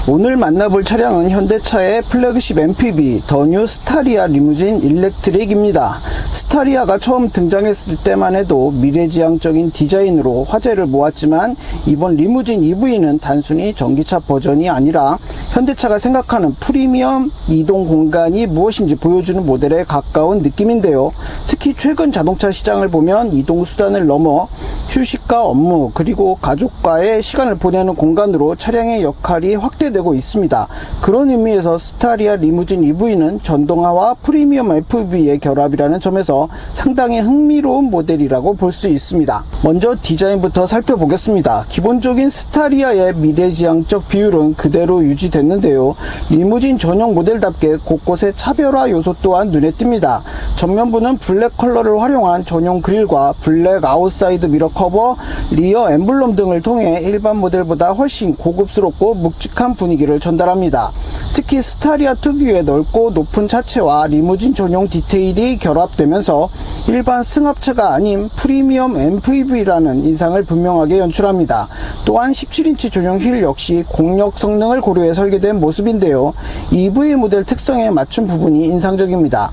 오늘 만나볼 차량은 현대차의 플래그십 MPV 더 뉴 스타리아 리무진 일렉트릭입니다. 스타리아가 처음 등장했을 때만 해도 미래지향적인 디자인으로 화제를 모았지만 이번 리무진 EV는 단순히 전기차 버전이 아니라 현대차가 생각하는 프리미엄 이동 공간이 무엇인지 보여주는 모델에 가까운 느낌인데요. 특히 최근 자동차 시장을 보면 이동 수단을 넘어 휴식과 업무 그리고 가족과의 시간을 보내는 공간으로 차량의 역할이 확대되고 있습니다. 그런 의미에서 스타리아 리무진 EV는 전동화와 프리미엄 FV의 결합이라는 점에서 상당히 흥미로운 모델이라고 볼 수 있습니다. 먼저 디자인부터 살펴보겠습니다. 기본적인 스타리아의 미래지향적 비율은 그대로 유지됐는데요. 리무진 전용 모델답게 곳곳에 차별화 요소 또한 눈에 띕니다. 전면부는 블랙 컬러를 활용한 전용 그릴과 블랙 아웃사이드 미러 커버, 리어 엠블럼 등을 통해 일반 모델보다 훨씬 고급스럽고 묵직한 분위기를 전달합니다. 특히 스타리아 특유의 넓고 높은 차체와 리무진 전용 디테일이 결합되면서 일반 승합차가 아닌 프리미엄 MPV라는 인상을 분명하게 연출합니다. 또한 17인치 전용 휠 역시 공력 성능을 고려해 설계된 모습인데요. EV 모델 특성에 맞춘 부분이 인상적입니다.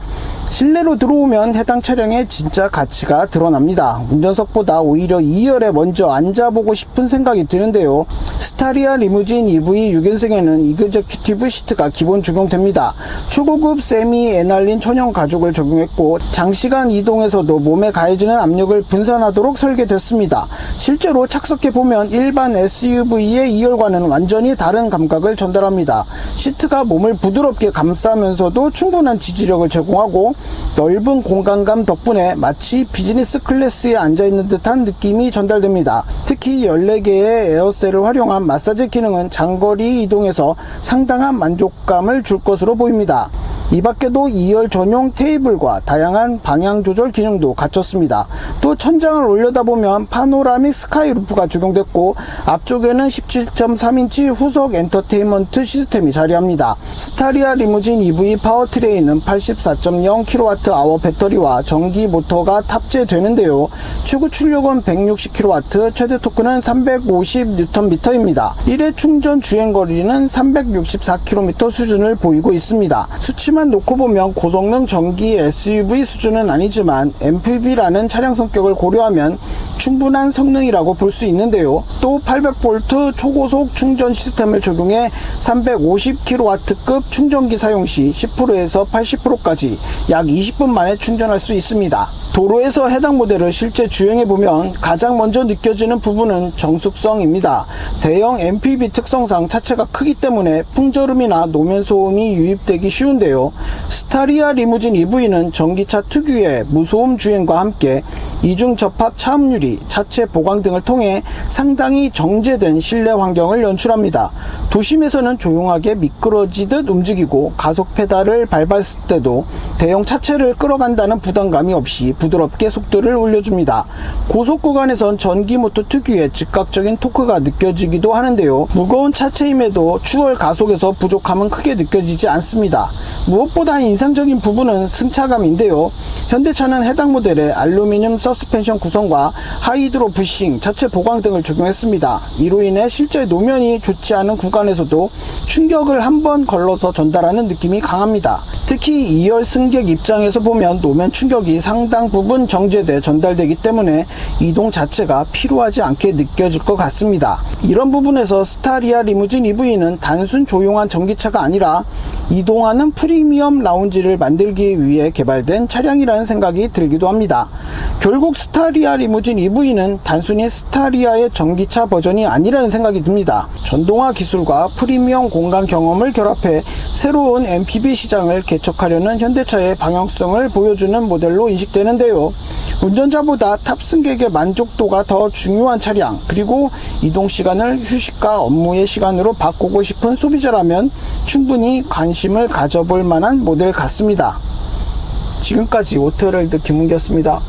실내로 들어오면 해당 차량의 진짜 가치가 드러납니다. 운전석보다 오히려 2열에 먼저 앉아보고 싶은 생각이 드는데요. 스타리아 리무진 EV 6인승에는 이그저큐티브 시트가 기본 적용됩니다. 초고급 세미 에날린 천연 가죽을 적용했고 장시간 이동에서도 몸에 가해지는 압력을 분산하도록 설계됐습니다. 실제로 착석해보면 일반 SUV의 2열과는 완전히 다른 감각을 전달합니다. 시트가 몸을 부드럽게 감싸면서도 충분한 지지력을 제공하고 넓은 공간감 덕분에 마치 비즈니스 클래스에 앉아있는 듯한 느낌이 전달됩니다. 특히 14개의 에어셀을 활용한 마사지 기능은 장거리 이동에서 상당한 만족감을 줄 것으로 보입니다. 이 밖에도 2열 전용 테이블과 다양한 방향 조절 기능도 갖췄습니다. 또 천장을 올려다보면 파노라믹 스카이 루프가 적용됐고 앞쪽에는 17.3인치 후석 엔터테인먼트 시스템이 자리합니다. 스타리아 리무진 EV 파워트레인은 84.0kWh 배터리와 전기 모터가 탑재되는데요. 최고 출력은 160kW, 최대 토크는 350Nm입니다. 1회 충전 주행거리는 364km 수준을 보이고 있습니다. 수치만 놓고 보면 고성능 전기 SUV 수준은 아니지만 MPV라는 차량 성격을 고려하면 충분한 성능이라고 볼 수 있는데요. 또 800V 초고속 충전 시스템을 적용해 350kW급 충전기 사용 시 10%에서 80%까지 약 20분 만에 충전할 수 있습니다. 도로에서 해당 모델을 실제 주행해보면 가장 먼저 느껴지는 부분은 정숙성입니다. 대형 MPV 특성상 차체가 크기 때문에 풍절음이나 노면 소음이 유입되기 쉬운데요. 스타리아 리무진 EV는 전기차 특유의 무소음 주행과 함께 이중 접합 차음유리, 차체 보강 등을 통해 상당히 정제된 실내 환경을 연출합니다. 도심에서는 조용하게 미끄러지듯 움직이고 가속 페달을 밟았을 때도 대형 차체를 끌어간다는 부담감이 없이 부드럽게 속도를 올려줍니다. 고속 구간에선 전기 모터 특유의 즉각적인 토크가 느껴지기도 하는데요. 무거운 차체임에도 추월 가속에서 부족함은 크게 느껴지지 않습니다. 무엇보다 인상적인 부분은 승차감인데요. 현대차는 해당 모델에 알루미늄 서스펜션 구성과 하이드로 부싱, 차체 보강 등을 적용했습니다. 이로 인해 실제 노면이 좋지 않은 구간에서도 충격을 한 번 걸러서 전달하는 느낌이 강합니다. 특히 2열 승객 입장에서 보면 노면 충격이 상당 부분 정제돼 전달되기 때문에 이동 자체가 피로하지 않게 느껴질 것 같습니다. 이런 부분에서 스타리아 리무진 EV는 단순 조용한 전기차가 아니라 이동하는 프리미엄 라운지를 만들기 위해 개발된 차량이라는 생각이 들기도 합니다. 결국 스타리아 리무진 EV는 단순히 스타리아의 전기차 버전이 아니라는 생각이 듭니다. 전동화 기술과 프리미엄 공간 경험을 결합해 새로운 MPV 시장을 개척하려는 현대차의 방향성을 보여주는 모델로 인식되는데요. 운전자보다 탑승객의 만족도가 더 중요한 차량, 그리고 이동시간을 휴식과 업무의 시간으로 바꾸고 싶은 소비자라면 충분히 관심을 가져볼 만한 모델 같습니다. 지금까지 오토월드 김은기였습니다.